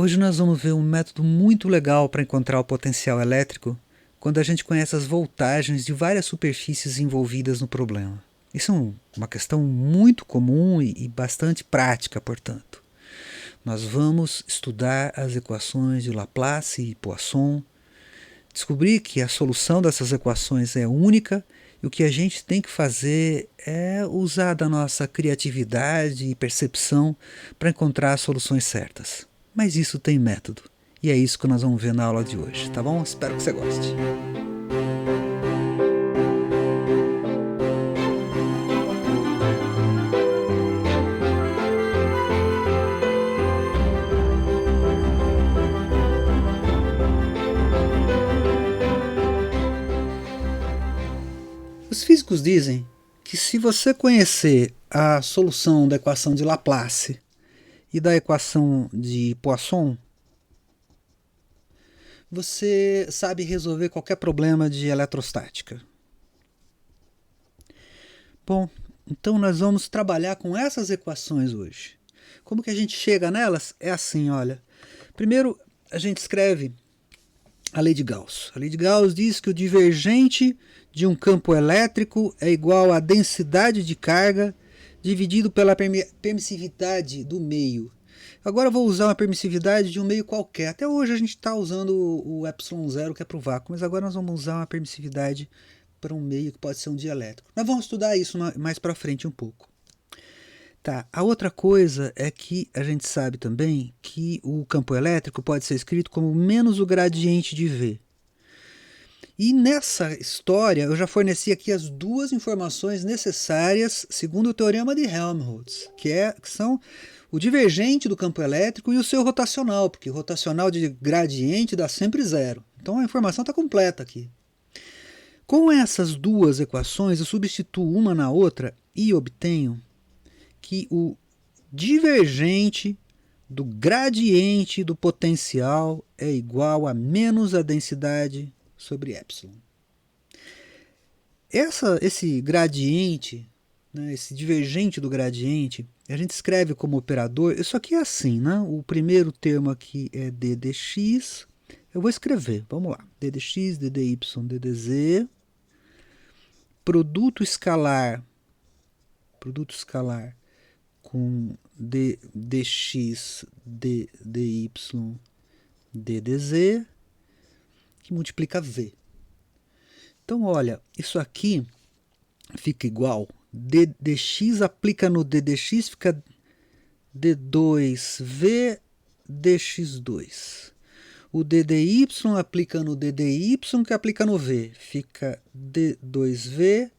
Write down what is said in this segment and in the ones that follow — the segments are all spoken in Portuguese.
Hoje nós vamos ver um método muito legal para encontrar o potencial elétrico quando a gente conhece as voltagens de várias superfícies envolvidas no problema. Isso é uma questão muito comum e bastante prática, portanto. Nós vamos estudar as equações de Laplace e Poisson, descobrir que a solução dessas equações é única e o que a gente tem que fazer é usar da nossa criatividade e percepção para encontrar as soluções certas. Mas isso tem método. E é isso que nós vamos ver na aula de hoje, tá bom? Espero que você goste. Os físicos dizem que se você conhecer a solução da equação de Laplace e da equação de Poisson, você sabe resolver qualquer problema de eletrostática. Bom, então nós vamos trabalhar com essas equações hoje. Como que a gente chega nelas? É assim, olha. Primeiro, a gente escreve a lei de Gauss. A lei de Gauss diz que o divergente de um campo elétrico é igual à densidade de carga dividido pela permissividade do meio. Agora eu vou usar uma permissividade de um meio qualquer. Até hoje a gente está usando o ε0, que é para o vácuo, mas agora nós vamos usar uma permissividade para um meio que pode ser um dielétrico. Nós vamos estudar isso mais para frente um pouco. Tá. A outra coisa é que a gente sabe também que o campo elétrico pode ser escrito como menos o gradiente de V. E nessa história eu já forneci aqui as duas informações necessárias segundo o teorema de Helmholtz, que são o divergente do campo elétrico e o seu rotacional, porque o rotacional de gradiente dá sempre zero. Então a informação está completa aqui. Com essas duas equações eu substituo uma na outra e obtenho que o divergente do gradiente do potencial é igual a menos a densidade sobre epsilon. Esse gradiente, né, esse divergente do gradiente, a gente escreve como operador. Isso aqui é assim, né? O primeiro termo aqui é d dx. Eu vou escrever, vamos lá. d dx, d dy, d dz. Produto escalar com d dx, d dy, d dz, que multiplica v. Então, olha, isso aqui fica igual. d dx aplica no d dx, fica d2v dx2. O d dy aplica no d dy, que aplica no v. Fica d2v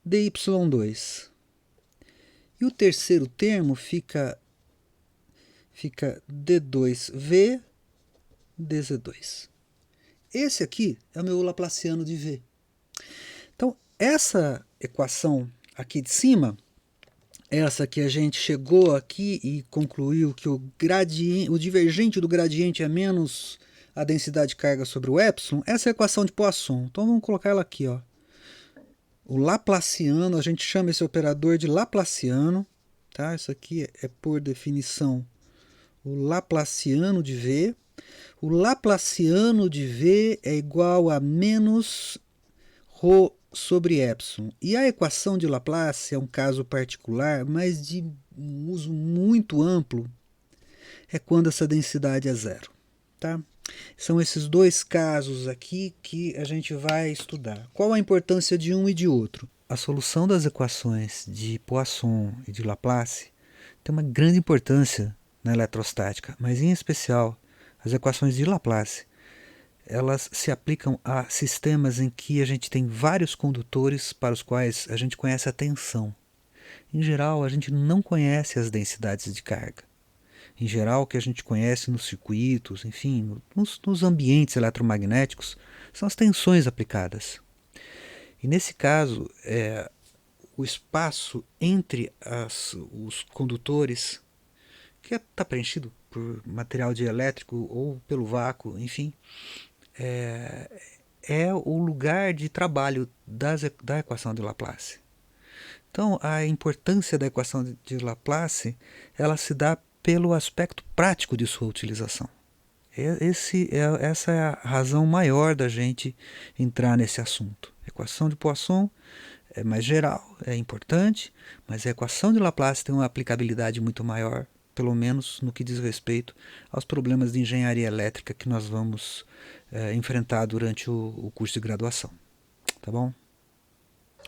dy2. E o terceiro termo fica d2v dz2. Esse aqui é o meu laplaciano de v. Então, essa equação aqui de cima, essa que a gente chegou aqui e concluiu que o divergente do gradiente é menos a densidade de carga sobre o epsilon, essa é a equação de Poisson. Então vamos colocar ela aqui, ó. O laplaciano, a gente chama esse operador de laplaciano, tá? Isso aqui é por definição o laplaciano de v. O laplaciano de v é igual a menos ρ sobre epsilon. E a equação de Laplace é um caso particular, mas de um uso muito amplo, é quando essa densidade é zero. Tá? São esses dois casos aqui que a gente vai estudar. Qual a importância de um e de outro? A solução das equações de Poisson e de Laplace tem uma grande importância na eletrostática, mas em especial as equações de Laplace, elas se aplicam a sistemas em que a gente tem vários condutores para os quais a gente conhece a tensão. Em geral, a gente não conhece as densidades de carga. Em geral, o que a gente conhece nos circuitos, enfim, nos ambientes eletromagnéticos, são as tensões aplicadas. E nesse caso, o espaço entre os condutores, que está preenchido por material dielétrico ou pelo vácuo, enfim, é o lugar de trabalho da equação de Laplace. Então, a importância da equação de Laplace, ela se dá pelo aspecto prático de sua utilização. Essa é a razão maior da gente entrar nesse assunto. Equação de Poisson é mais geral, é importante, mas a equação de Laplace tem uma aplicabilidade muito maior, pelo menos no que diz respeito aos problemas de engenharia elétrica que nós vamos enfrentar durante o curso de graduação. Tá bom?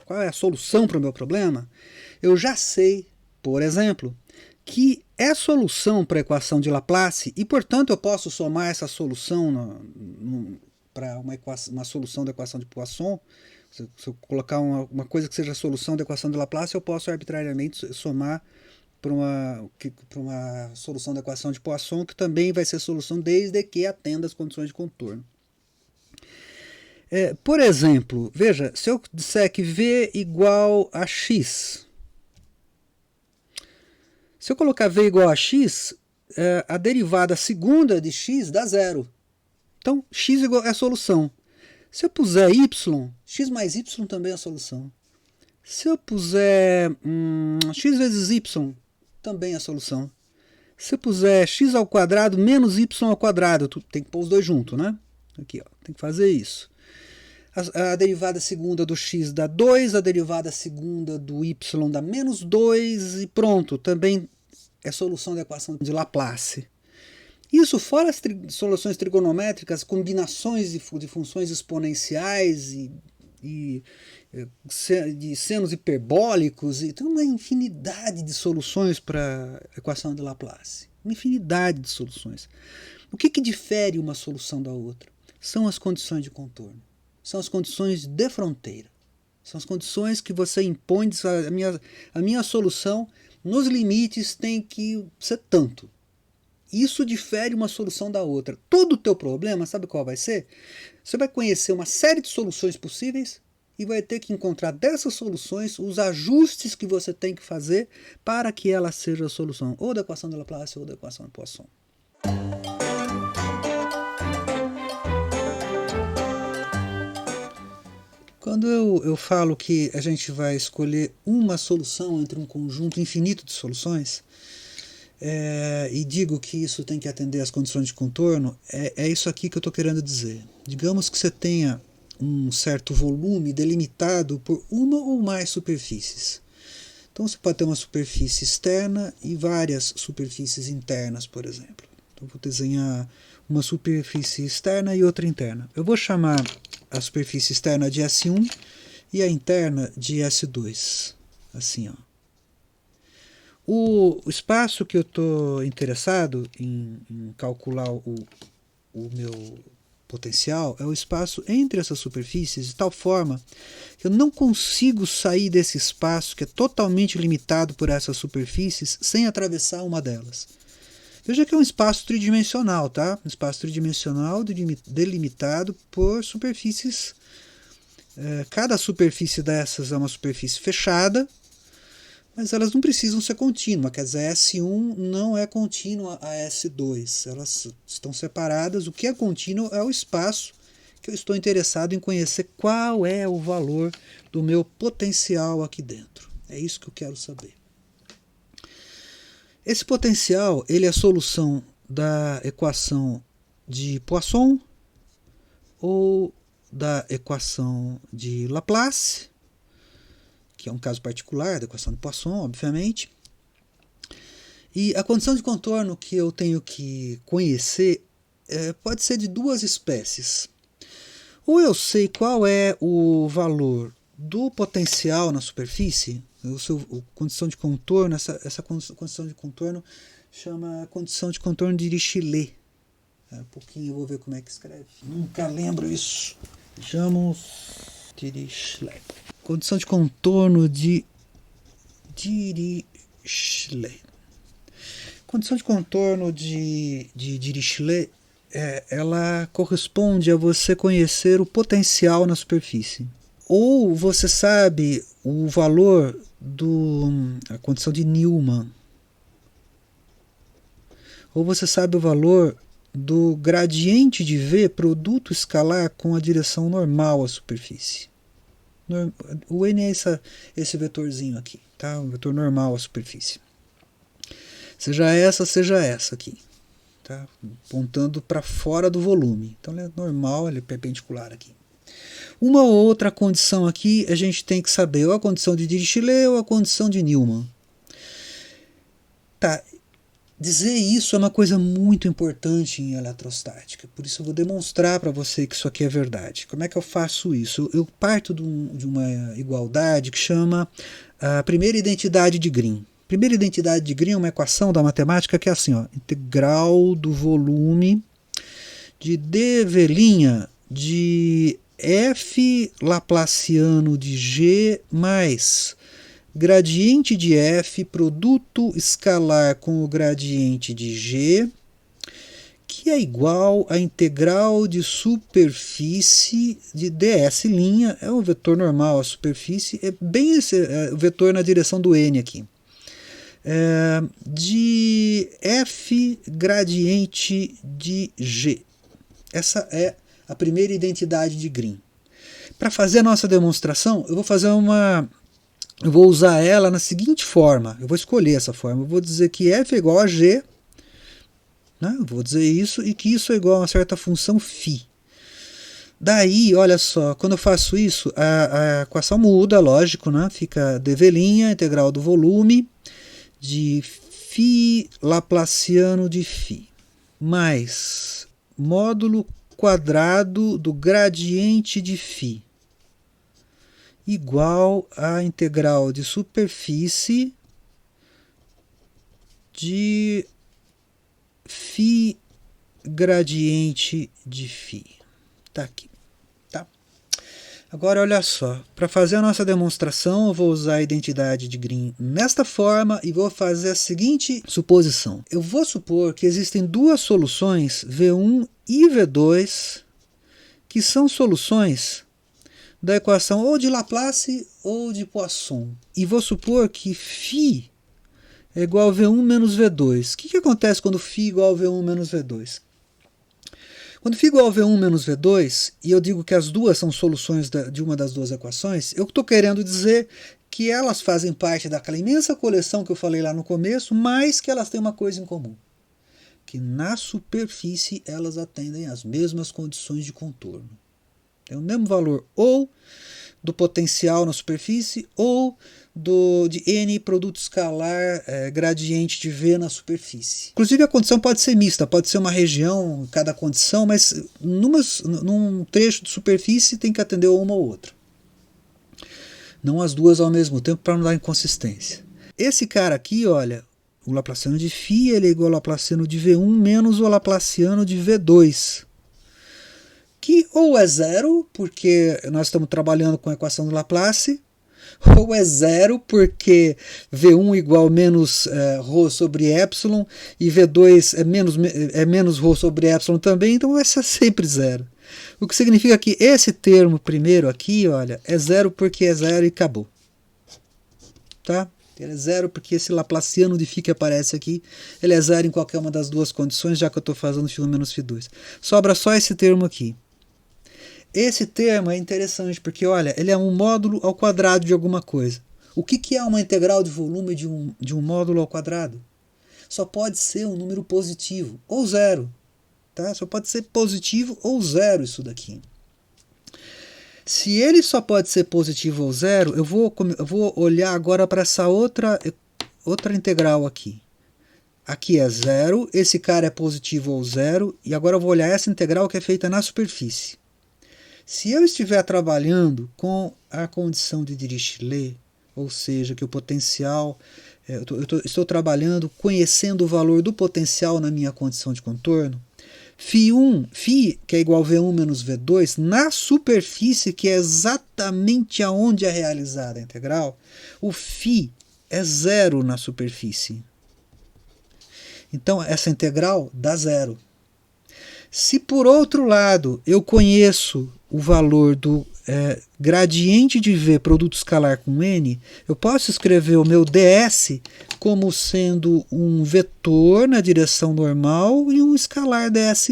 Qual é a solução para o meu problema? Eu já sei, por exemplo, que é solução para a equação de Laplace e, portanto, eu posso somar essa solução para uma solução da equação de Poisson. Se eu colocar uma coisa que seja a solução da equação de Laplace, eu posso arbitrariamente somar para uma solução da equação de Poisson, que também vai ser solução desde que atenda às condições de contorno. Por exemplo, veja, se eu disser que V igual a X, se eu colocar V igual a X, a derivada segunda de X dá zero. Então, X é a solução. Se eu puser Y, X mais Y também é a solução. Se eu puser X vezes Y, também é a solução. Se eu puser X ao quadrado menos Y ao quadrado, tem que pôr os dois juntos, né? Aqui, ó, tem que fazer isso. A derivada segunda do x dá 2, a derivada segunda do y dá menos 2 e pronto, também é solução da equação de Laplace. Isso fora as soluções trigonométricas, combinações de funções exponenciais e de senos hiperbólicos, e tem uma infinidade de soluções para a equação de Laplace. Uma infinidade de soluções. O que difere uma solução da outra? São as condições de contorno. São as condições de fronteira. São as condições que você impõe. A minha solução, nos limites, tem que ser tanto. Isso difere uma solução da outra. Todo o teu problema, sabe qual vai ser? Você vai conhecer uma série de soluções possíveis e vai ter que encontrar dessas soluções os ajustes que você tem que fazer para que ela seja a solução ou da equação de Laplace ou da equação de Poisson. Quando eu falo que a gente vai escolher uma solução entre um conjunto infinito de soluções, e digo que isso tem que atender às condições de contorno, é isso aqui que eu estou querendo dizer. Digamos que você tenha um certo volume delimitado por uma ou mais superfícies. Então você pode ter uma superfície externa e várias superfícies internas, por exemplo. Então vou desenhar uma superfície externa e outra interna. Eu vou chamar a superfície externa de S1 e a interna de S2. Assim, ó. O espaço que eu estou interessado em calcular o meu potencial é o espaço entre essas superfícies, de tal forma que eu não consigo sair desse espaço que é totalmente limitado por essas superfícies sem atravessar uma delas. Veja que é um espaço tridimensional, tá? Um espaço tridimensional delimitado por superfícies. Cada superfície dessas é uma superfície fechada, mas elas não precisam ser contínuas. Quer dizer, a S1 não é contínua a S2. Elas estão separadas. O que é contínuo é o espaço que eu estou interessado em conhecer qual é o valor do meu potencial aqui dentro. É isso que eu quero saber. Esse potencial ele é a solução da equação de Poisson ou da equação de Laplace, que é um caso particular da equação de Poisson, obviamente. E a condição de contorno que eu tenho que conhecer pode ser de duas espécies. Ou eu sei qual é o valor do potencial na superfície, condição de contorno, essa condição de contorno chama condição de contorno de Dirichlet. Um pouquinho eu vou ver como é que escreve. Nunca lembro isso. Chamamos Dirichlet. Condição de contorno de Dirichlet. Condição de contorno de Dirichlet, ela corresponde a você conhecer o potencial na superfície. Ou você sabe o valor da condição de Newman. Ou você sabe o valor do gradiente de V, produto escalar com a direção normal à superfície. O N é esse vetorzinho aqui, tá? O vetor normal à superfície. seja essa aqui, tá? Apontando para fora do volume. Então ele é normal, ele é perpendicular aqui. Uma outra condição aqui a gente tem que saber, ou a condição de Dirichlet ou a condição de Newman. Tá, dizer isso é uma coisa muito importante em eletrostática, por isso eu vou demonstrar para você que isso aqui é verdade. Como é que eu faço isso? Eu parto de uma igualdade que chama a primeira identidade de Green. Primeira identidade de Green é uma equação da matemática que é assim, ó, integral do volume de dV' de f laplaciano de g mais gradiente de f, produto escalar com o gradiente de g, que é igual a integral de superfície de ds', é um vetor normal, a superfície, é bem esse o vetor na direção do n aqui, de f gradiente de g. Essa é a primeira identidade de Green. Para fazer a nossa demonstração, eu vou usar ela na seguinte forma. Eu vou escolher essa forma. Eu vou dizer que f é igual a g, né? Eu vou dizer isso, e que isso é igual a uma certa função φ. Daí, olha só, quando eu faço isso, a equação muda, lógico, né? Fica dV', integral do volume, de φ laplaciano de φ, mais módulo quadrado do gradiente de φ, igual a integral de superfície de φ gradiente de φ. Tá aqui, tá? Agora olha só, para fazer a nossa demonstração eu vou usar a identidade de Green nesta forma e vou fazer a seguinte suposição. Eu vou supor que existem duas soluções, V1 e V2, que são soluções da equação ou de Laplace ou de Poisson. E vou supor que φ é igual a V1 menos V2. O que acontece quando φ é igual a V1 menos V2? Quando φ é igual a V1 menos V2, e eu digo que as duas são soluções de uma das duas equações, eu estou querendo dizer que elas fazem parte daquela imensa coleção que eu falei lá no começo, mas que elas têm uma coisa em comum. Que na superfície elas atendem às mesmas condições de contorno. Tem o mesmo valor ou do potencial na superfície ou de N produto escalar gradiente de V na superfície. Inclusive a condição pode ser mista, pode ser uma região, cada condição, mas num trecho de superfície tem que atender uma ou outra. Não as duas ao mesmo tempo para não dar inconsistência. Esse cara aqui, olha, o Laplaciano de φ ele é igual ao Laplaciano de V1 menos o Laplaciano de V2. Que ou é zero, porque nós estamos trabalhando com a equação do Laplace, ou é zero, porque V1 igual menos ρ sobre epsilon, e V2 é menos ρ sobre epsilon também, então vai ser sempre zero. O que significa que esse termo primeiro aqui, olha, é zero porque é zero e acabou. Tá? Ele é zero porque esse Laplaciano de φ que aparece aqui, ele é zero em qualquer uma das duas condições, já que eu estou fazendo φ1 menos φ2. Sobra só esse termo aqui. Esse termo é interessante porque, olha, ele é um módulo ao quadrado de alguma coisa. O que é uma integral de volume de um módulo ao quadrado? Só pode ser um número positivo ou zero. Tá? Só pode ser positivo ou zero isso daqui. Se ele só pode ser positivo ou zero, eu vou olhar agora para essa outra integral aqui. Aqui é zero, esse cara é positivo ou zero, e agora eu vou olhar essa integral que é feita na superfície. Se eu estiver trabalhando com a condição de Dirichlet, ou seja, que o potencial, estou trabalhando conhecendo o valor do potencial na minha condição de contorno, φ, que é igual a V1 menos V2, na superfície, que é exatamente aonde é realizada a integral, o φ é zero na superfície. Então, essa integral dá zero. Se, por outro lado, eu conheço o valor do gradiente de V produto escalar com N, eu posso escrever o meu ds como sendo um vetor na direção normal e um escalar ds'.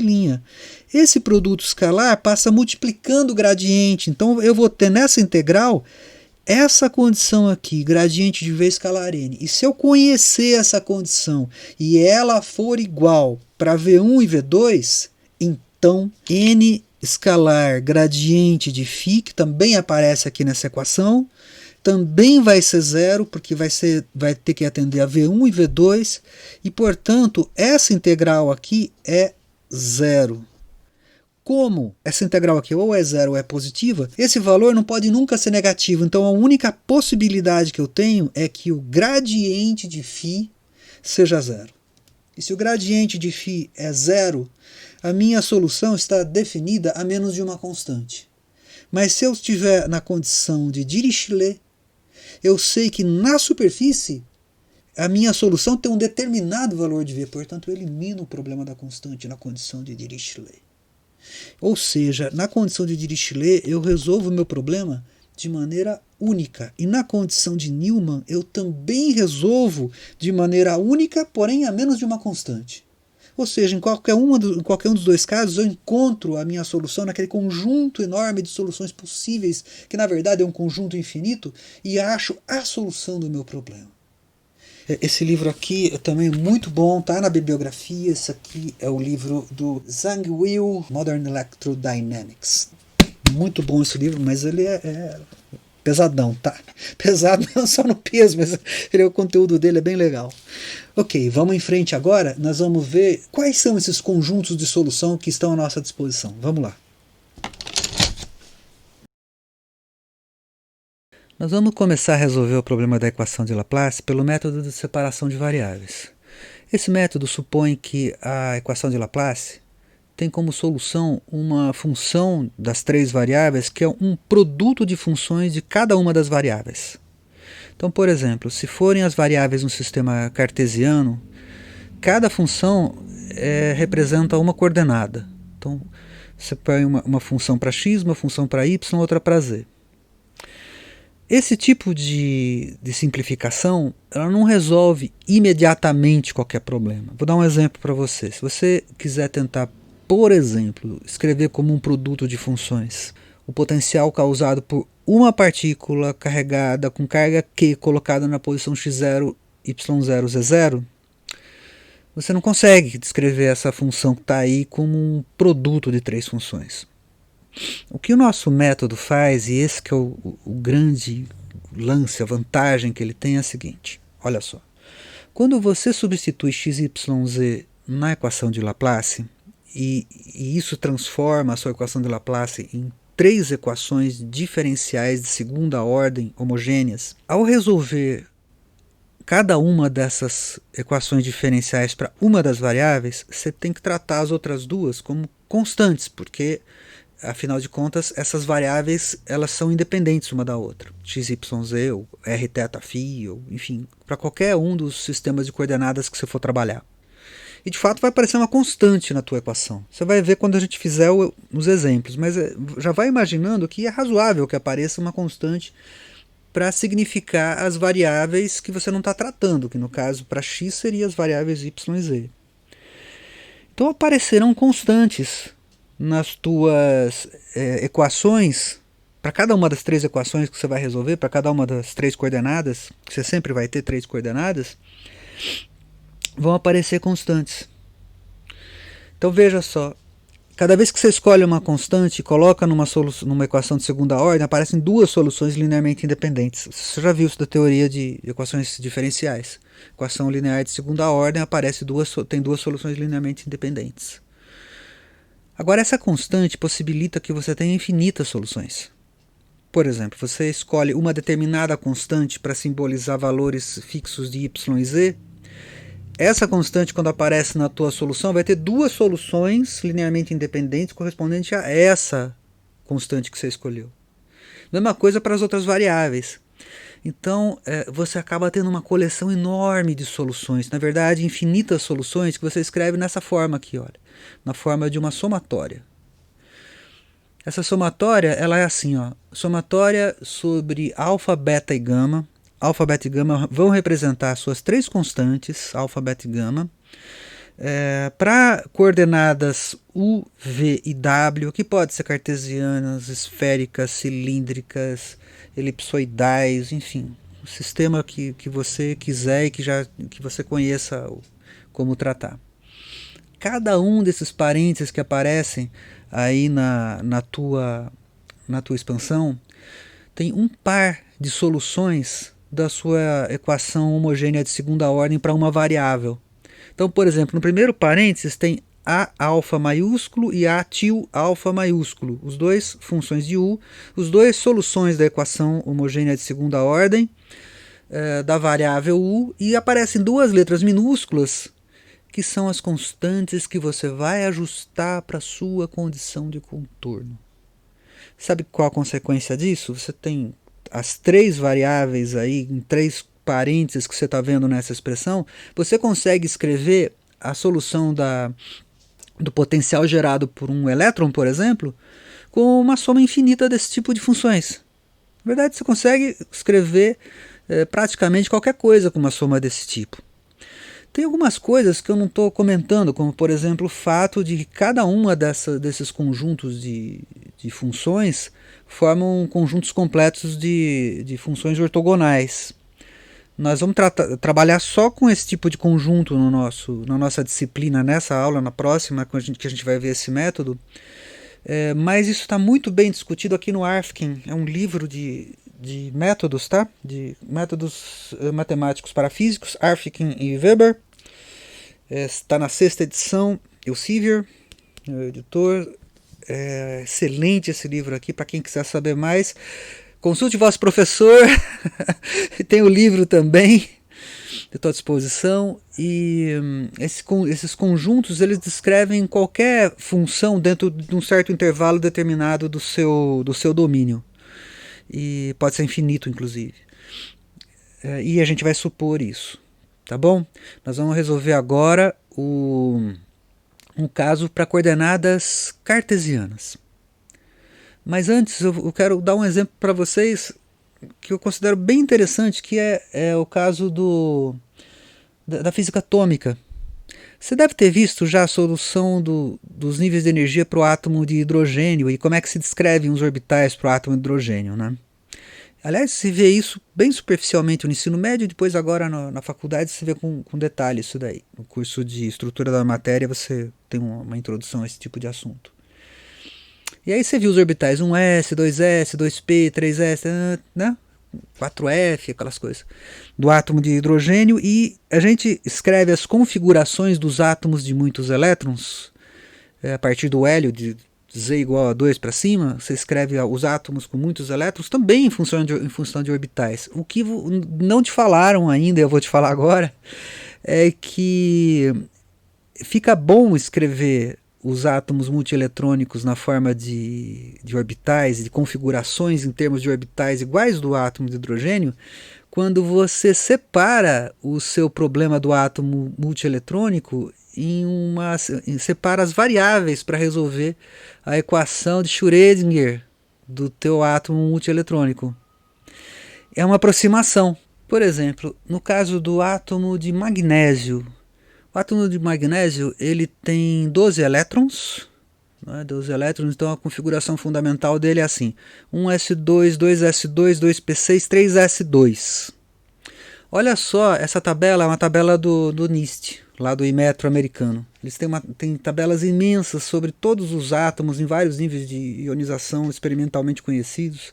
Esse produto escalar passa multiplicando o gradiente, então eu vou ter nessa integral essa condição aqui, gradiente de V escalar n, e se eu conhecer essa condição e ela for igual para V1 e V2, então n escalar gradiente de φ, que também aparece aqui nessa equação, também vai ser zero, porque vai ter que atender a V1 e V2, e portanto essa integral aqui é zero. Como essa integral aqui ou é zero ou é positiva, esse valor não pode nunca ser negativo. Então a única possibilidade que eu tenho é que o gradiente de φ seja zero. E se o gradiente de φ é zero, a minha solução está definida a menos de uma constante. Mas se eu estiver na condição de Dirichlet, eu sei que na superfície a minha solução tem um determinado valor de V, portanto eu elimino o problema da constante na condição de Dirichlet. Ou seja, na condição de Dirichlet, eu resolvo o meu problema de maneira única. E na condição de Newman, eu também resolvo de maneira única, porém a menos de uma constante. Ou seja, em qualquer um dos dois casos, eu encontro a minha solução naquele conjunto enorme de soluções possíveis, que na verdade é um conjunto infinito, e acho a solução do meu problema. Esse livro aqui é também muito bom, tá na bibliografia. Esse aqui é o livro do Zhang Will, Modern Electrodynamics. Muito bom esse livro, mas ele é pesadão, tá? Pesado não só no peso, mas o conteúdo dele é bem legal. Ok, vamos em frente agora. Nós vamos ver quais são esses conjuntos de solução que estão à nossa disposição. Vamos lá. Nós vamos começar a resolver o problema da equação de Laplace pelo método de separação de variáveis. Esse método supõe que a equação de Laplace tem como solução uma função das três variáveis que é um produto de funções de cada uma das variáveis. Então, por exemplo, se forem as variáveis no sistema cartesiano, cada função representa uma coordenada. Então, você põe uma função para x, uma função para y, outra para z. Esse tipo de simplificação ela não resolve imediatamente qualquer problema. Vou dar um exemplo para você. Se você quiser tentar, por exemplo, escrever como um produto de funções o potencial causado por uma partícula carregada com carga Q colocada na posição x0, y0, z0, você não consegue descrever essa função que está aí como um produto de três funções. O que o nosso método faz, e esse que é o grande lance, a vantagem que ele tem é a seguinte, olha só. Quando você substitui x, y, z na equação de Laplace, e isso transforma a sua equação de Laplace em três equações diferenciais de segunda ordem homogêneas, ao resolver cada uma dessas equações diferenciais para uma das variáveis, você tem que tratar as outras duas como constantes, porque afinal de contas, essas variáveis elas são independentes uma da outra. X, y, z, ou r, θ, φ, ou, enfim, para qualquer um dos sistemas de coordenadas que você for trabalhar. E de fato vai aparecer uma constante na tua equação. Você vai ver quando a gente fizer os exemplos, mas já vai imaginando que é razoável que apareça uma constante para significar as variáveis que você não está tratando, que no caso para x seriam as variáveis y e z. Então aparecerão constantes nas tuas equações, para cada uma das três equações que você vai resolver, para cada uma das três coordenadas, que você sempre vai ter três coordenadas, vão aparecer constantes. Então veja só, cada vez que você escolhe uma constante e coloca numa equação de segunda ordem, aparecem duas soluções linearmente independentes. Você já viu isso da teoria de equações diferenciais. Equação linear de segunda ordem tem duas soluções linearmente independentes. Agora, essa constante possibilita que você tenha infinitas soluções. Por exemplo, você escolhe uma determinada constante para simbolizar valores fixos de y e z. Essa constante, quando aparece na tua solução, vai ter duas soluções linearmente independentes correspondentes a essa constante que você escolheu. Mesma coisa para as outras variáveis. Então, você acaba tendo uma coleção enorme de soluções, na verdade, infinitas soluções que você escreve nessa forma aqui, olha, na forma de uma somatória. Essa somatória, ela é assim, ó, somatória sobre alfa, beta e gama. Alfa, beta e gama vão representar suas três constantes, alfa, beta e gama. Para coordenadas U, V e W, que pode ser cartesianas, esféricas, cilíndricas, elipsoidais, enfim, o sistema que você quiser e que você conheça como tratar. Cada um desses parênteses que aparecem aí na tua expansão tem um par de soluções da sua equação homogênea de segunda ordem para uma variável. Então, por exemplo, no primeiro parênteses tem A alfa maiúsculo e A til alfa maiúsculo, os dois funções de U, os dois soluções da equação homogênea de segunda ordem da variável U, e aparecem duas letras minúsculas que são as constantes que você vai ajustar para a sua condição de contorno. Sabe qual a consequência disso? Você tem as três variáveis aí, em três parênteses que você está vendo nessa expressão, você consegue escrever a solução do potencial gerado por um elétron, por exemplo, com uma soma infinita desse tipo de funções. Na verdade, você consegue escrever praticamente qualquer coisa com uma soma desse tipo. Tem algumas coisas que eu não estou comentando, como por exemplo o fato de que cada uma desses conjuntos de funções formam conjuntos completos de funções ortogonais. Nós vamos trabalhar só com esse tipo de conjunto na nossa disciplina, nessa aula, na próxima, que a gente vai ver esse método. Mas isso está muito bem discutido aqui no ARFKIN. É um livro de métodos, tá? De métodos matemáticos para físicos, ARFKIN e Weber. Está na 6ª edição, Elsevier, editor. Excelente esse livro aqui, para quem quiser saber mais. Consulte vosso professor. Tem o livro também, estou à disposição. E esses conjuntos, eles descrevem qualquer função dentro de um certo intervalo determinado do seu domínio. E pode ser infinito, inclusive. E a gente vai supor isso, tá bom? Nós vamos resolver agora um caso para coordenadas cartesianas. Mas antes eu quero dar um exemplo para vocês que eu considero bem interessante, que é o caso da física atômica. Você deve ter visto já a solução dos níveis de energia para o átomo de hidrogênio e como é que se descrevem os orbitais para o átomo de hidrogênio, né? Aliás, se vê isso bem superficialmente no ensino médio, e depois agora na faculdade se vê com detalhe isso daí. No curso de estrutura da matéria você tem uma introdução a esse tipo de assunto. E aí você viu os orbitais 1s, 2s, 2p, 3s, né? 4f, aquelas coisas, do átomo de hidrogênio, e a gente escreve as configurações dos átomos de muitos elétrons, a partir do hélio, de Z igual a 2 para cima, você escreve os átomos com muitos elétrons, também em função de orbitais. O que não te falaram ainda, eu vou te falar agora, é que fica bom escrever os átomos multieletrônicos na forma de orbitais, de configurações em termos de orbitais iguais do átomo de hidrogênio, quando você separa o seu problema do átomo multieletrônico separa as variáveis para resolver a equação de Schrödinger do teu átomo multieletrônico. É uma aproximação. Por exemplo, no caso do átomo de magnésio, o átomo de magnésio ele tem 12 elétrons, né? 12 elétrons, então a configuração fundamental dele é assim: 1s2, 2s2, 2p6, 3s2. Olha só, essa tabela é uma tabela do NIST, lá do Inmetro americano. Eles têm tabelas imensas sobre todos os átomos em vários níveis de ionização experimentalmente conhecidos.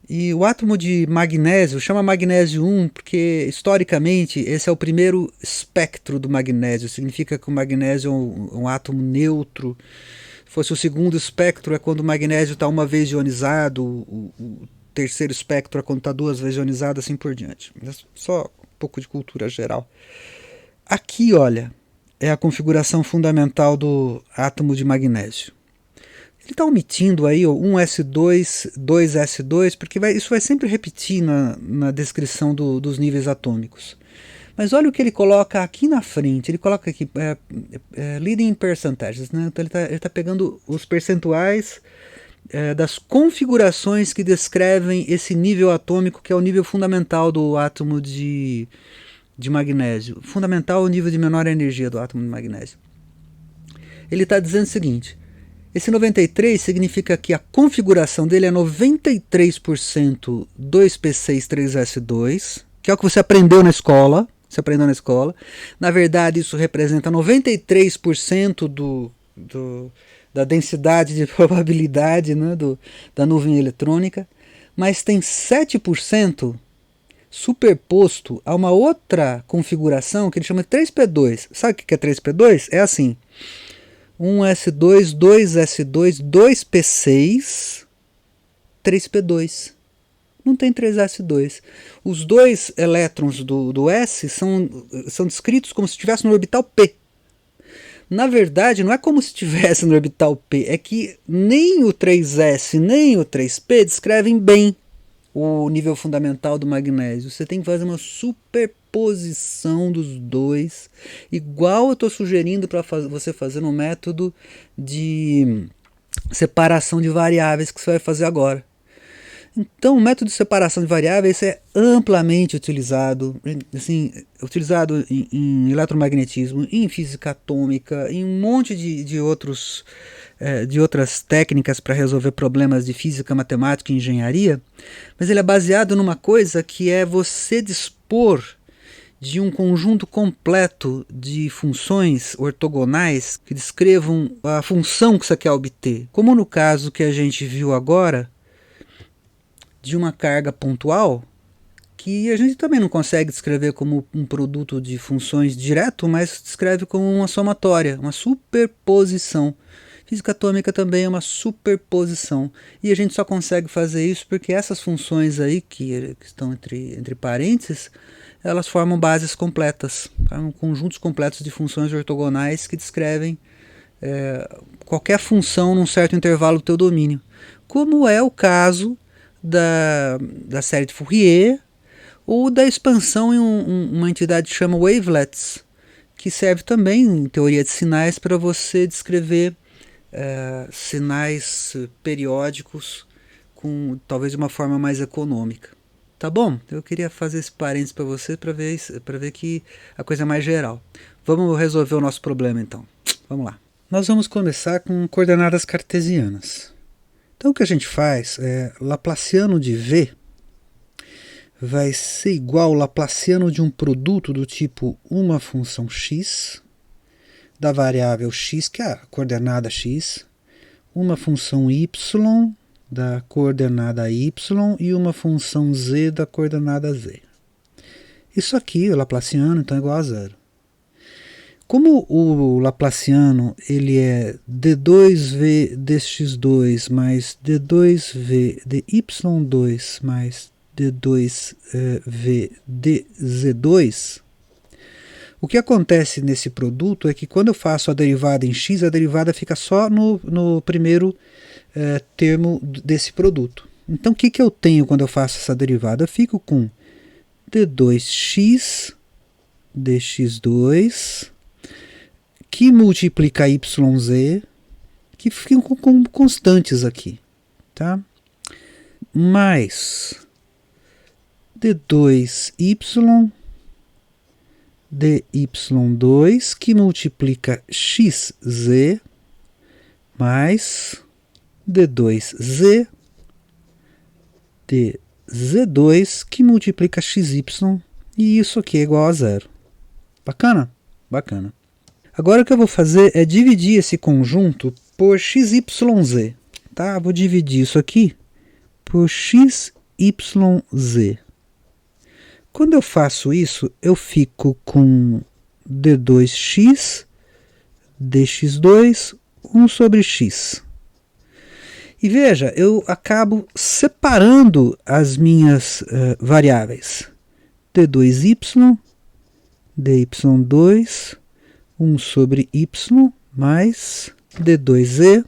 E o átomo de magnésio chama magnésio 1 porque, historicamente, esse é o primeiro espectro do magnésio. Significa que o magnésio é um átomo neutro. Se fosse o segundo espectro, é quando o magnésio está uma vez ionizado. O terceiro espectro é quando está 2 vezes ionizado, assim por diante. Só um pouco de cultura geral. Aqui, olha, é a configuração fundamental do átomo de magnésio. Ele está omitindo aí 1s2, 2s2, porque isso vai sempre repetir na descrição dos níveis atômicos. Mas olha o que ele coloca aqui na frente. Ele coloca aqui leading percentages, né? Então ele tá pegando os percentuais das configurações que descrevem esse nível atômico, que é o nível fundamental do átomo de magnésio. Fundamental é o nível de menor energia do átomo de magnésio. ele está dizendo o seguinte: esse 93 significa que a configuração dele é 93% 2p6 3s2, que é o que você aprendeu na escola. Na verdade, isso representa 93% da densidade de probabilidade, né, da nuvem eletrônica, mas tem 7% superposto a uma outra configuração que ele chama de 3p2. Sabe o que é 3p2? É assim: 1s2, 2s2, 2p6, 3p2. Não tem 3s2. Os dois elétrons do S são descritos como se estivesse no orbital P. Na verdade, não é como se estivesse no orbital P, é que nem o 3s nem o 3p descrevem bem o nível fundamental do magnésio. Você tem que fazer uma superposição dos dois, igual eu estou sugerindo para você fazer no método de separação de variáveis que você vai fazer agora. Então, o método de separação de variáveis é amplamente utilizado, assim, utilizado em eletromagnetismo, em física atômica, em um monte de outras técnicas para resolver problemas de física, matemática e engenharia, mas ele é baseado numa coisa que é você dispor de um conjunto completo de funções ortogonais que descrevam a função que você quer obter, como no caso que a gente viu agora, de uma carga pontual, que a gente também não consegue descrever como um produto de funções direto, mas descreve como uma somatória, uma superposição. Física atômica também é uma superposição. E a gente só consegue fazer isso porque essas funções aí, que estão entre parênteses, elas formam bases completas, formam conjuntos completos de funções ortogonais que descrevem qualquer função num certo intervalo do teu domínio. Como é o caso da série de Fourier, ou da expansão em uma entidade que chama wavelets, que serve também em teoria de sinais para você descrever sinais periódicos com talvez de uma forma mais econômica. Tá bom? Eu queria fazer esse parênteses para você para ver que a coisa é mais geral. Vamos resolver o nosso problema então. Vamos lá. Nós vamos começar com coordenadas cartesianas. Então o que a gente faz é Laplaciano de V vai ser igual ao Laplaciano de um produto do tipo uma função x, da variável x, que é a coordenada x, uma função y da coordenada y e uma função z da coordenada z. Isso aqui, o Laplaciano, então é igual a zero. Como o Laplaciano ele é d2v dx2 mais d2v dy2 mais d2v dz2, o que acontece nesse produto é que quando eu faço a derivada em x, a derivada fica só no primeiro termo desse produto. Então o que eu tenho quando eu faço essa derivada? Eu fico com d2x dx2 que multiplica yz, que ficam com constantes aqui, tá? Mais d2y dy2 que multiplica xz mais d2z dz2 que multiplica xy, e isso aqui é igual a zero. Bacana? Bacana. Agora o que eu vou fazer é dividir esse conjunto por xyz, tá? Vou dividir isso aqui por xyz. Quando eu faço isso, eu fico com d2x dx2 1 sobre x. E veja, eu acabo separando as minhas variáveis. d2y dy2 1 sobre y mais d2z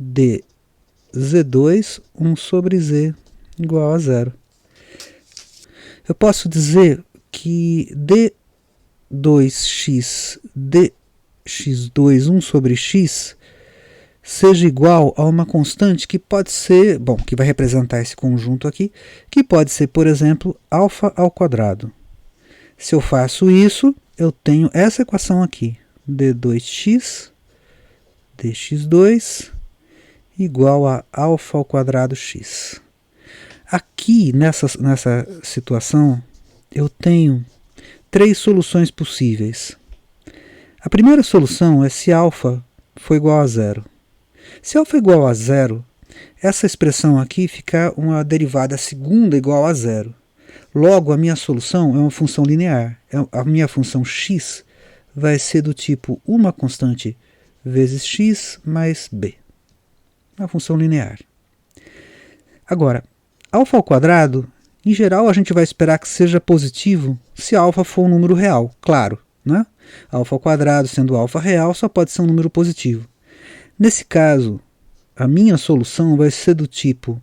dz2 1 sobre z igual a zero. Eu posso dizer que d2x dx2 1 sobre x seja igual a uma constante que pode ser, bom, que vai representar esse conjunto aqui, que pode ser, por exemplo, alfa ao quadrado. Se eu faço isso, eu tenho essa equação aqui, d2x dx2 igual a alfa ao quadrado x. Aqui, nessa situação, eu tenho 3 soluções possíveis. A primeira solução é se alfa for igual a zero. Se alfa é igual a zero, essa expressão aqui fica uma derivada segunda igual a zero. Logo, a minha solução é uma função linear. A minha função x vai ser do tipo uma constante vezes x mais b. Uma função linear. Agora, alfa ao quadrado, em geral, a gente vai esperar que seja positivo se alfa for um número real, claro, né? Alfa ao quadrado, sendo alfa real, só pode ser um número positivo. Nesse caso, a minha solução vai ser do tipo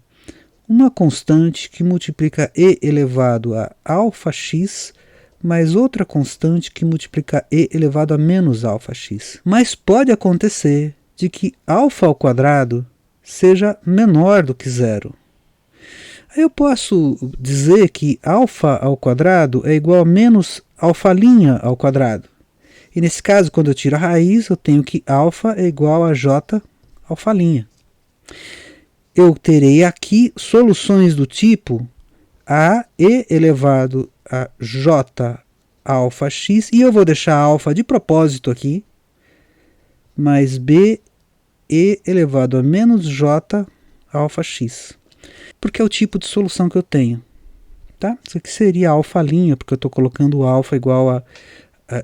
uma constante que multiplica e elevado a alfa x mais outra constante que multiplica e elevado a menos alfa x. Mas pode acontecer de que alfa ao quadrado seja menor do que zero. Aí eu posso dizer que alfa ao quadrado é igual a menos alfa' ao quadrado. E nesse caso, quando eu tiro a raiz, eu tenho que alfa é igual a j alfa'. Eu terei aqui soluções do tipo a e elevado a j alfa x, e eu vou deixar alfa de propósito aqui, mais b e elevado a menos j alfa x. Porque é o tipo de solução que eu tenho. Tá? Isso aqui seria alfa', porque eu estou colocando alfa igual a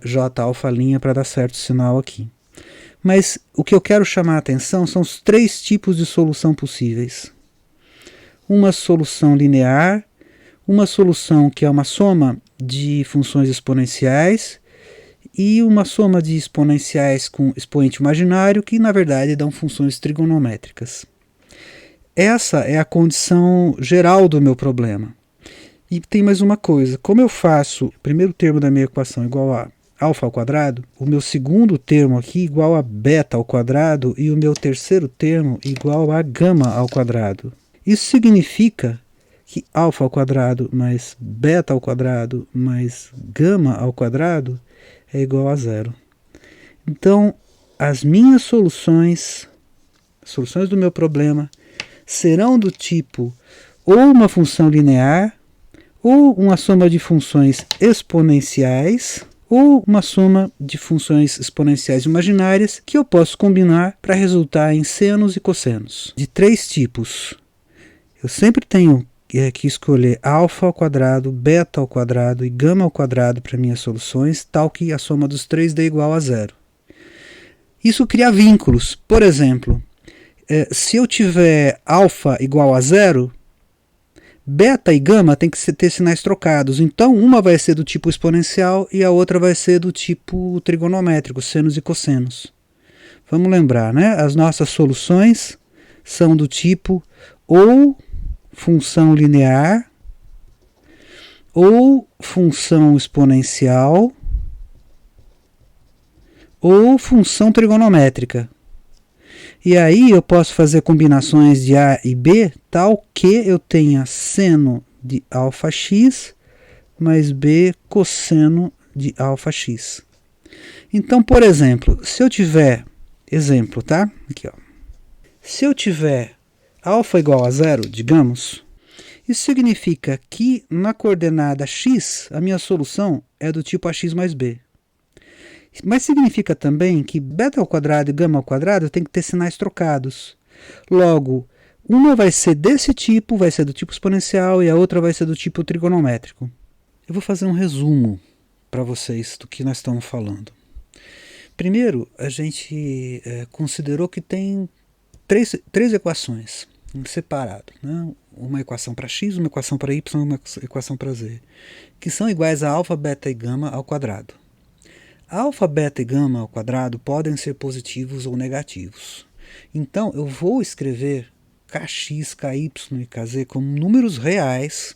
j alfa' para dar certo o sinal aqui. Mas o que eu quero chamar a atenção são os 3 tipos de solução possíveis. Uma solução linear, uma solução que é uma soma de funções exponenciais e uma soma de exponenciais com expoente imaginário que, na verdade, dão funções trigonométricas. Essa é a condição geral do meu problema. E tem mais uma coisa. Como eu faço o primeiro termo da minha equação igual a alfa ao quadrado, o meu segundo termo aqui igual a beta ao quadrado e o meu terceiro termo igual a gama ao quadrado. Isso significa que alfa ao quadrado mais beta ao quadrado mais gama ao quadrado é igual a zero. Então, as minhas soluções do meu problema, serão do tipo ou uma função linear, ou uma soma de funções exponenciais, ou uma soma de funções exponenciais imaginárias que eu posso combinar para resultar em senos e cossenos, de 3 tipos. Eu sempre tenho que escolher alfa ao quadrado, beta ao quadrado e gama ao quadrado para minhas soluções, tal que a soma dos 3 dê igual a zero. Isso cria vínculos. Por exemplo, se eu tiver alfa igual a zero, beta e gama tem que ter sinais trocados. Então, uma vai ser do tipo exponencial e a outra vai ser do tipo trigonométrico, senos e cossenos. Vamos lembrar, né? As nossas soluções são do tipo ou função linear, ou função exponencial, ou função trigonométrica. E aí eu posso fazer combinações de A e B tal que eu tenha seno de alfa x mais B cosseno de alfa x. Então, por exemplo, se eu tiver, exemplo, tá? Aqui, ó. Se eu tiver alfa igual a zero, digamos, isso significa que na coordenada x, a minha solução é do tipo ax mais b. Mas significa também que beta ao quadrado e gama ao quadrado tem que ter sinais trocados. Logo, uma vai ser desse tipo, vai ser do tipo exponencial, e a outra vai ser do tipo trigonométrico. Eu vou fazer um resumo para vocês do que nós estamos falando. Primeiro, a gente considerou que tem três equações separadas, né? Uma equação para x, uma equação para y e uma equação para z, que são iguais a alfa, beta e gama ao quadrado. Alfa, beta e gama ao quadrado podem ser positivos ou negativos. Então, eu vou escrever kx, ky e kz como números reais,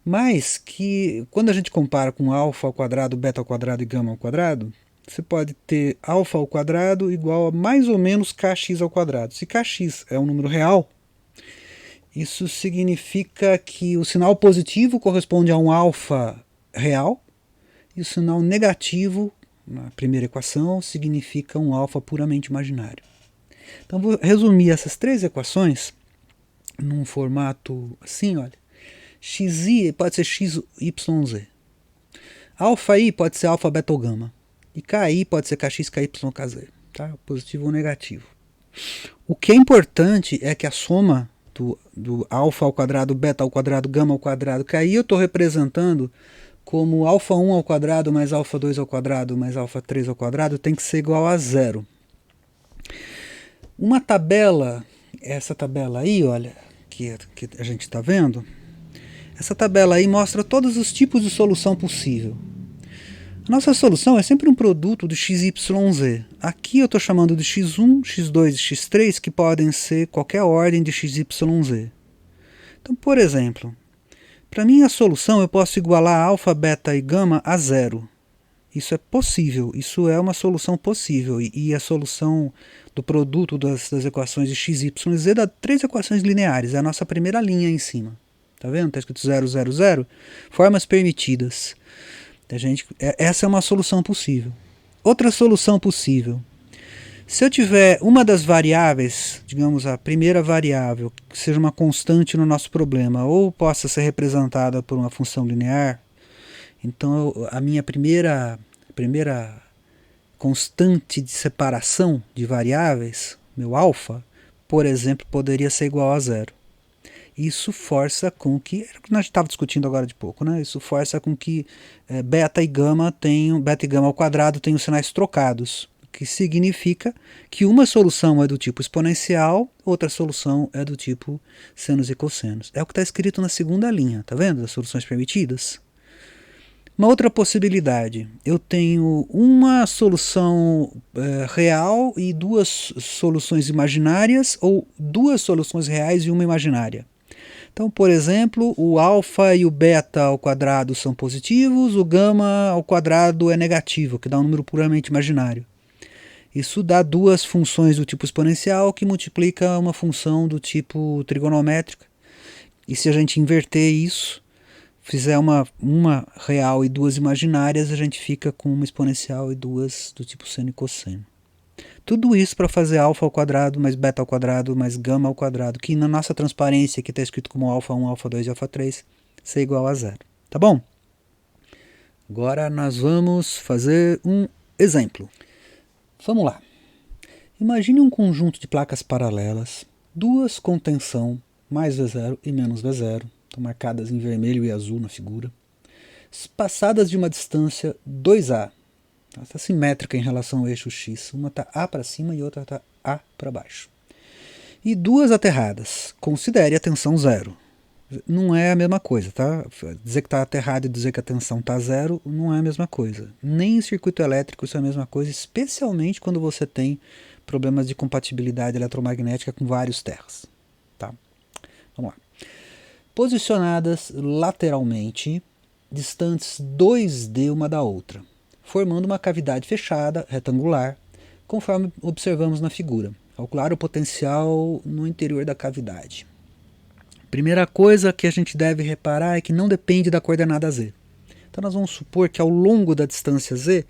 mas que, quando a gente compara com alfa ao quadrado, beta ao quadrado e gama ao quadrado, você pode ter alfa ao quadrado igual a mais ou menos kx ao quadrado. Se kx é um número real, isso significa que o sinal positivo corresponde a um alfa real, e o sinal negativo na primeira equação, significa um alfa puramente imaginário. Então vou resumir essas três equações num formato assim, olha. Xi pode ser xyz. Alfa I pode ser alfa, beta ou gama. E KI pode ser kx, ky, kz. Tá? Positivo ou negativo. O que é importante é que a soma do alfa ao quadrado, beta ao quadrado, gama ao quadrado, KI eu estou representando como alfa 1 ao quadrado mais alfa 2 ao quadrado mais alfa 3 ao quadrado tem que ser igual a zero. Uma tabela, essa tabela aí, olha, que a gente está vendo, essa tabela aí mostra todos os tipos de solução possível. A nossa solução é sempre um produto do x, y, z. Aqui eu estou chamando de x1, x2 e x3, que podem ser qualquer ordem de x, y, z. Então, por exemplo, para minha solução eu posso igualar alfa, beta e gama a zero. Isso é possível, isso é uma solução possível. E a solução do produto das equações de x, y e z dá três equações lineares, é a nossa primeira linha em cima. Tá vendo? Está escrito 0, 0, 0. Formas permitidas. Essa é uma solução possível. Outra solução possível. Se eu tiver uma das variáveis, digamos a primeira variável, que seja uma constante no nosso problema, ou possa ser representada por uma função linear, então a minha primeira constante de separação de variáveis, meu alfa, por exemplo, poderia ser igual a zero. Isso força com que, era o que nós estávamos discutindo agora de pouco, né? Isso força com que beta e gama ao quadrado tenham sinais trocados, o que significa que uma solução é do tipo exponencial, outra solução é do tipo senos e cossenos. É o que está escrito na segunda linha, tá vendo? Das soluções permitidas. Uma outra possibilidade, eu tenho uma solução real e duas soluções imaginárias, ou duas soluções reais e uma imaginária. Então, por exemplo, o alfa e o beta ao quadrado são positivos, o gama ao quadrado é negativo, que dá um número puramente imaginário. Isso dá duas funções do tipo exponencial que multiplica uma função do tipo trigonométrica. E se a gente inverter isso, fizer uma real e duas imaginárias, a gente fica com uma exponencial e duas do tipo seno e cosseno. Tudo isso para fazer alfa ao quadrado mais beta ao quadrado mais gama ao quadrado, que na nossa transparência, que está escrito como alfa 1, alfa 2 e alfa 3, ser igual a zero. Tá bom? Agora nós vamos fazer um exemplo. Vamos lá. Imagine um conjunto de placas paralelas, duas com tensão, mais V0 e menos V0, estão marcadas em vermelho e azul na figura, passadas de uma distância 2A. Está simétrica em relação ao eixo X. Uma está A para cima e outra está A para baixo. E duas aterradas. Considere a tensão zero. Não é a mesma coisa, tá? Dizer que está aterrado e dizer que a tensão está zero não é a mesma coisa. Nem em circuito elétrico isso é a mesma coisa, especialmente quando você tem problemas de compatibilidade eletromagnética com vários terras. Tá? Vamos lá. Posicionadas lateralmente, distantes 2D uma da outra, formando uma cavidade fechada, retangular, conforme observamos na figura. Calcular o potencial no interior da cavidade. Primeira coisa que a gente deve reparar é que não depende da coordenada z. Então nós vamos supor que ao longo da distância z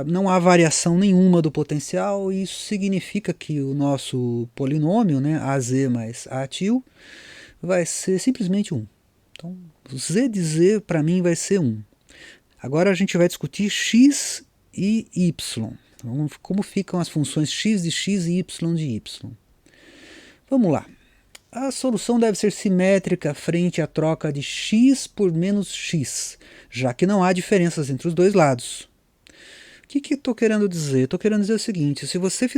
não há variação nenhuma do potencial, e isso significa que o nosso polinômio, né, az mais a til, vai ser simplesmente 1. Então z de z para mim vai ser 1. Agora a gente vai discutir x e y. Então, como ficam as funções x de x e y de y. Vamos lá. A solução deve ser simétrica frente à troca de x por menos x, já que não há diferenças entre os dois lados. O que eu estou querendo dizer? Estou querendo dizer o seguinte: se você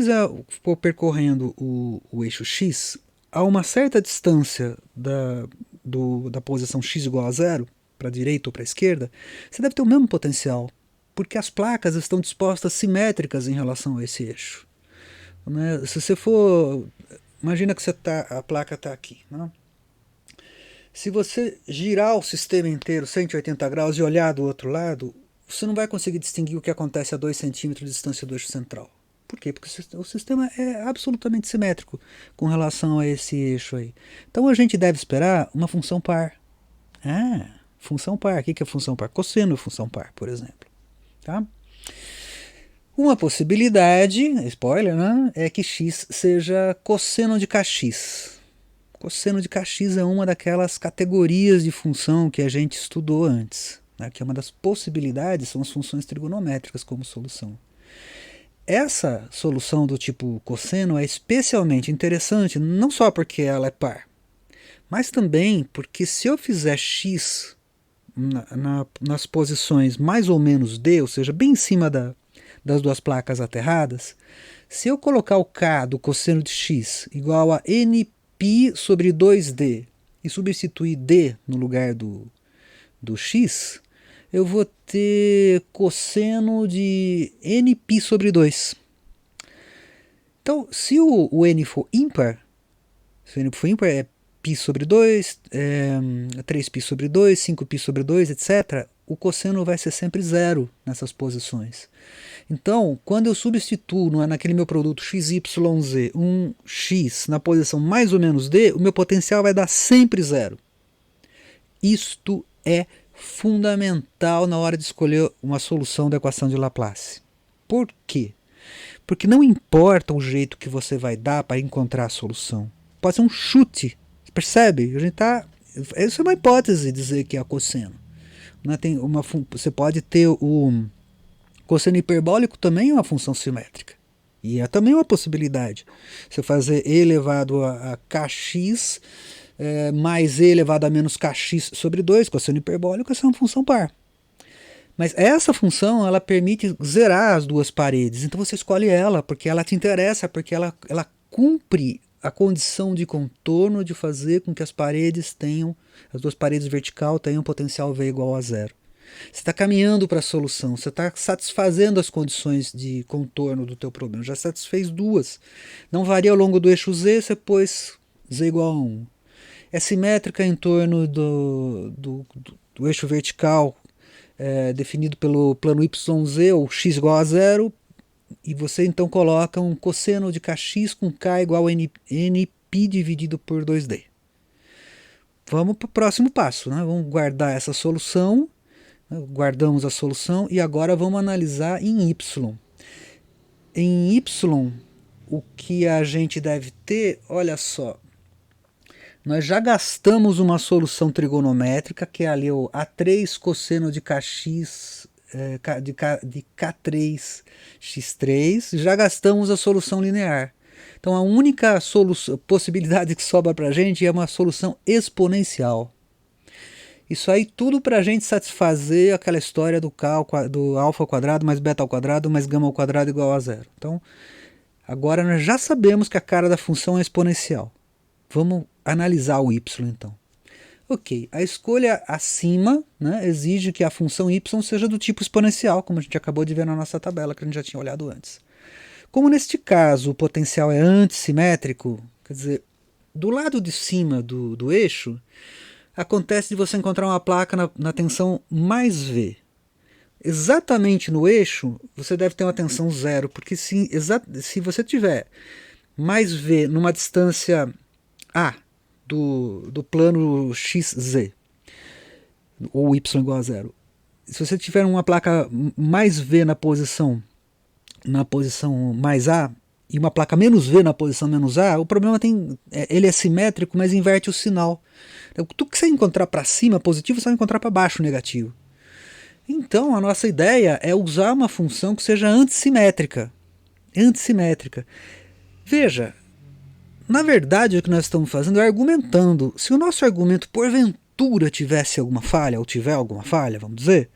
for percorrendo o eixo x, a uma certa distância da posição x igual a zero, para a direita ou para a esquerda, você deve ter o mesmo potencial, porque as placas estão dispostas simétricas em relação a esse eixo. Né? Se você for... Imagina que a placa está aqui. Né? Se você girar o sistema inteiro 180 graus e olhar do outro lado, você não vai conseguir distinguir o que acontece a 2 centímetros de distância do eixo central. Por quê? Porque o sistema é absolutamente simétrico com relação a esse eixo aí. Então a gente deve esperar uma função par. Função par. O que é função par? Cosseno é função par, por exemplo. Tá? Uma possibilidade, spoiler, né, é que x seja cosseno de kx. Cosseno de kx é uma daquelas categorias de função que a gente estudou antes, né, que é uma das possibilidades, são as funções trigonométricas como solução. Essa solução do tipo cosseno é especialmente interessante, não só porque ela é par, mas também porque se eu fizer x nas posições mais ou menos d, ou seja, bem em cima das duas placas aterradas, se eu colocar o k do cosseno de x igual a nπ sobre 2d e substituir d no lugar do x, eu vou ter cosseno de nπ sobre 2. Então, se o n for ímpar, se o n for ímpar é π sobre 2, 3π sobre 2, 5π sobre 2, etc., o cosseno vai ser sempre zero nessas posições. Então, quando eu substituo naquele meu produto XYZ um x na posição mais ou menos d, o meu potencial vai dar sempre zero. Isto é fundamental na hora de escolher uma solução da equação de Laplace. Por quê? Porque não importa o jeito que você vai dar para encontrar a solução. Pode ser um chute. Percebe? Isso é uma hipótese dizer que é cosseno. Né? Você pode ter o cosseno hiperbólico também é uma função simétrica. E é também uma possibilidade. Você fazer e elevado a kx mais e elevado a menos kx sobre 2, cosseno hiperbólico, essa é uma função par. Mas essa função ela permite zerar as duas paredes. Então você escolhe ela porque ela te interessa, porque ela cumpre a condição de contorno de fazer com que as duas paredes verticais tenham potencial V igual a zero. Você está caminhando para a solução, você está satisfazendo as condições de contorno do teu problema. Já satisfez duas. Não varia ao longo do eixo Z, você pôs Z igual a 1. É simétrica em torno do eixo vertical definido pelo plano YZ, ou x igual a zero, e você então coloca um cosseno de kx com k igual a nπ dividido por 2d. Vamos para o próximo passo, né? Vamos guardar essa solução, né? Guardamos a solução e agora vamos analisar em y. Em y, o que a gente deve ter, olha só, nós já gastamos uma solução trigonométrica, que é ali o A3 cosseno de kx de K3x3, já gastamos a solução linear. Então a única possibilidade que sobra para a gente é uma solução exponencial. Isso aí tudo para a gente satisfazer aquela história do alfa ao quadrado mais beta ao quadrado mais gama ao quadrado igual a zero. Então agora nós já sabemos que a cara da função é exponencial. Vamos analisar o y então. Ok, a escolha acima, né, exige que a função y seja do tipo exponencial, como a gente acabou de ver na nossa tabela, que a gente já tinha olhado antes. Como neste caso o potencial é antissimétrico, quer dizer, do lado de cima do eixo, acontece de você encontrar uma placa na tensão mais V. Exatamente no eixo, você deve ter uma tensão zero, porque se você tiver mais V numa distância A, do plano XZ, ou Y igual a zero. Se você tiver uma placa mais V na posição mais A e uma placa menos V na posição menos A, o problema ele é simétrico, mas inverte o sinal. Então, tudo que você encontrar para cima positivo, você vai encontrar para baixo negativo. Então a nossa ideia é usar uma função que seja antissimétrica. Veja, na verdade, o que nós estamos fazendo é argumentando. Se o nosso argumento, porventura, tivesse alguma falha, ou tiver alguma falha, vamos dizer,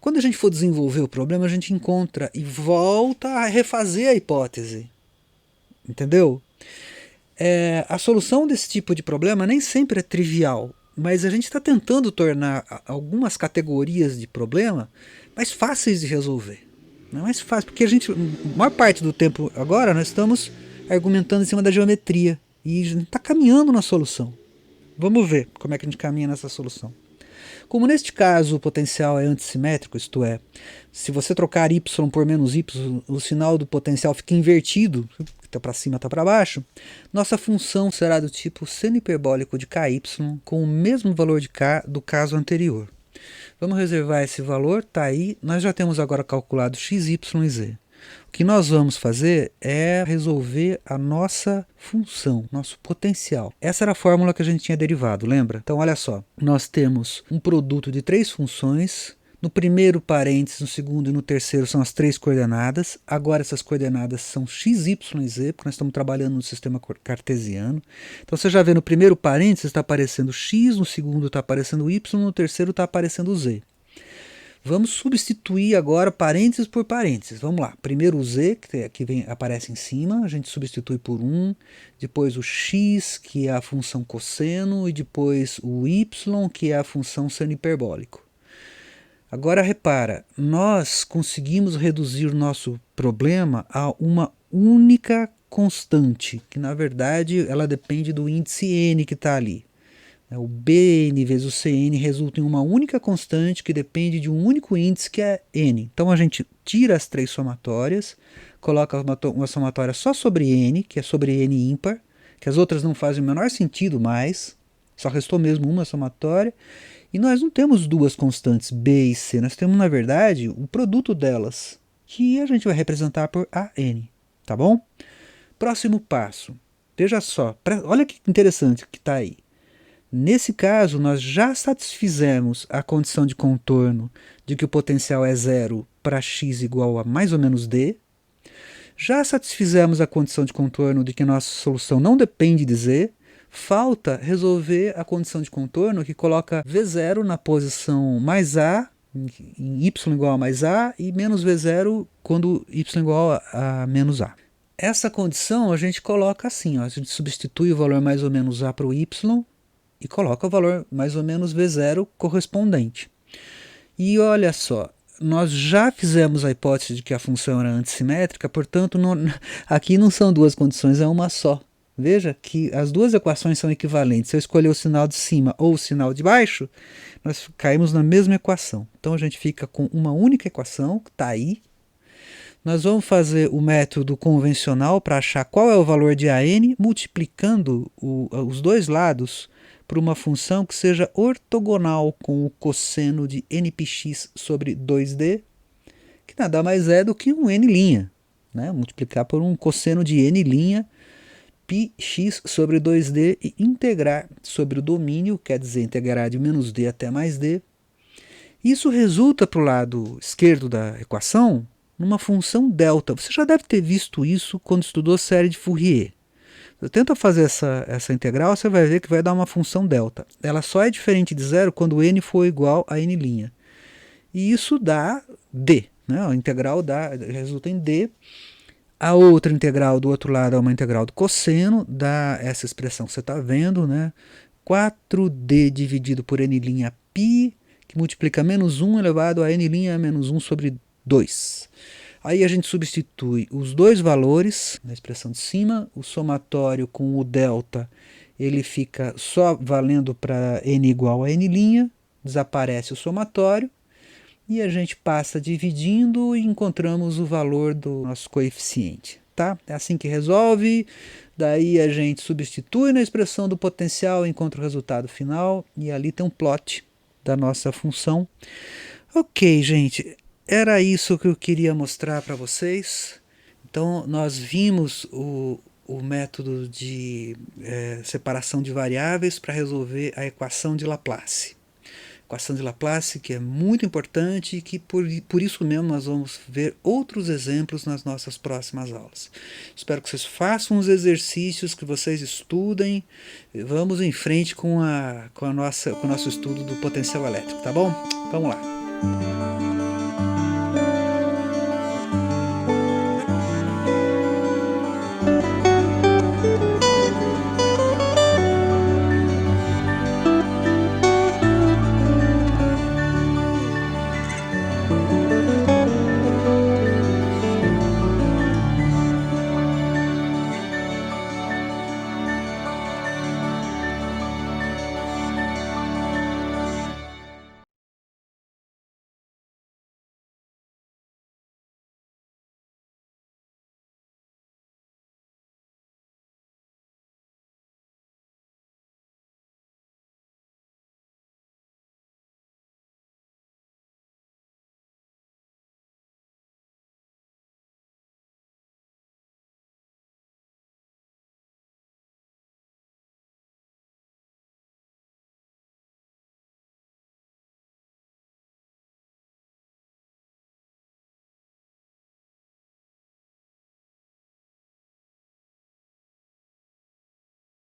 quando a gente for desenvolver o problema, a gente encontra e volta a refazer a hipótese. Entendeu? A solução desse tipo de problema nem sempre é trivial, mas a gente está tentando tornar algumas categorias de problema mais fáceis de resolver. Não é mais fácil, porque a maior parte do tempo agora, nós estamos argumentando em cima da geometria e a gente está caminhando na solução. Vamos ver como é que a gente caminha nessa solução. Como neste caso o potencial é antissimétrico, isto é, se você trocar y por menos y, o sinal do potencial fica invertido, está para cima, está para baixo, nossa função será do tipo seno hiperbólico de ky com o mesmo valor de k do caso anterior. Vamos reservar esse valor, está aí, nós já temos agora calculado x, y e z. O que nós vamos fazer é resolver a nossa função, nosso potencial. Essa era a fórmula que a gente tinha derivado, lembra? Então olha só, nós temos um produto de 3 funções. No primeiro parênteses, no segundo e no terceiro são as 3 coordenadas. Agora essas coordenadas são x, y e z, porque nós estamos trabalhando no sistema cartesiano. Então você já vê no primeiro parênteses está aparecendo x, no segundo está aparecendo y, no terceiro está aparecendo z. Vamos substituir agora parênteses por parênteses. Vamos lá. Primeiro o z, aparece em cima, a gente substitui por 1. Depois o x, que é a função cosseno, e depois o y, que é a função seno hiperbólico. Agora repara, nós conseguimos reduzir o nosso problema a uma única constante, que na verdade ela depende do índice n que está ali. O bn vezes o cn resulta em uma única constante que depende de um único índice que é n. Então a gente tira as 3 somatórias, coloca uma somatória só sobre n, que é sobre n ímpar, que as outras não fazem o menor sentido mais, só restou mesmo uma somatória. E nós não temos 2 constantes, b e c, nós temos, na verdade, o produto delas, que a gente vai representar por an, tá bom? Próximo passo, veja só, olha que interessante que está aí. Nesse caso, nós já satisfizemos a condição de contorno de que o potencial é 0 para x igual a mais ou menos d. Já satisfizemos a condição de contorno de que nossa solução não depende de z. Falta resolver a condição de contorno que coloca V0 na posição mais A, em y igual a mais A, e menos V0 quando y igual a menos A. Essa condição a gente coloca assim, ó, a gente substitui o valor mais ou menos A para o y e coloca o valor mais ou menos V0 correspondente. E olha só, nós já fizemos a hipótese de que a função era antissimétrica, portanto aqui não são 2 condições, é uma só. Veja que as 2 equações são equivalentes. Se eu escolher o sinal de cima ou o sinal de baixo, nós caímos na mesma equação. Então a gente fica com uma única equação, que está aí. Nós vamos fazer o método convencional para achar qual é o valor de AN, multiplicando os 2 lados por uma função que seja ortogonal com o cosseno de npx sobre 2d, que nada mais é do que um n', né? Multiplicar por um cosseno de n', πx sobre 2d e integrar sobre o domínio, quer dizer, integrar de menos d até mais d. Isso resulta para o lado esquerdo da equação numa função delta. Você já deve ter visto isso quando estudou série de Fourier. Você tenta fazer essa integral, você vai ver que vai dar uma função delta. Ela só é diferente de zero quando n for igual a n'. E isso dá d, né? A integral resulta em d. A outra integral do outro lado é uma integral do cosseno, dá essa expressão que você está vendo, né? 4d dividido por n' π, que multiplica menos 1 elevado a n' a menos 1 sobre 2. Aí a gente substitui os 2 valores na expressão de cima, o somatório com o delta, ele fica só valendo para n igual a n', desaparece o somatório, e a gente passa dividindo e encontramos o valor do nosso coeficiente. Tá? É assim que resolve, daí a gente substitui na expressão do potencial, encontra o resultado final, e ali tem um plot da nossa função. Ok, gente, era isso que eu queria mostrar para vocês. Então nós vimos o método de separação de variáveis para resolver a equação de Laplace. Equação de Laplace, que é muito importante e que por isso mesmo nós vamos ver outros exemplos nas nossas próximas aulas. Espero que vocês façam os exercícios, que vocês estudem. Vamos em frente com o nosso estudo do potencial elétrico, tá bom? Vamos lá!